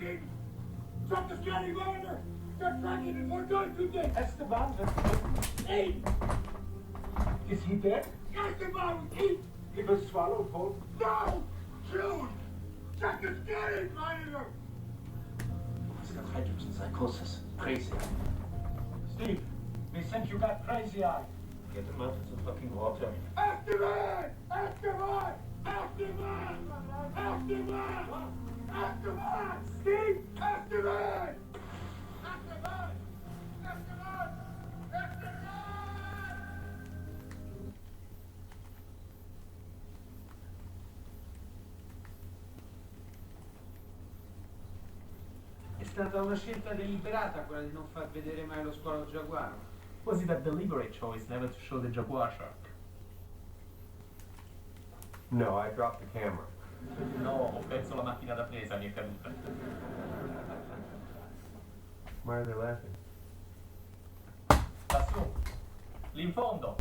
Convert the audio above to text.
working! Drop the scanning monitor! Start tracking it! We're going to this! Esteban, Eat! is he dead? Esteban, eat! He was swallowed whole. No! Shoot! Check the scanning monitor! He's got hydrogen psychosis. Crazy. Steve, they sent you got crazy eye. Get him out of the fucking water. Esteban! Esteban! Esteban! Esteban! Esteban! Steve! Esteban! Esteban! Esteban! Esteban! È stata una scelta deliberata quella di non far vedere mai lo squalo giaguaro. Was it a deliberate choice never to show the jaguar shark? No, I dropped the camera. No, ho perso la macchina da presa, mi è caduta. Why are they laughing? Lassù, lì in fondo.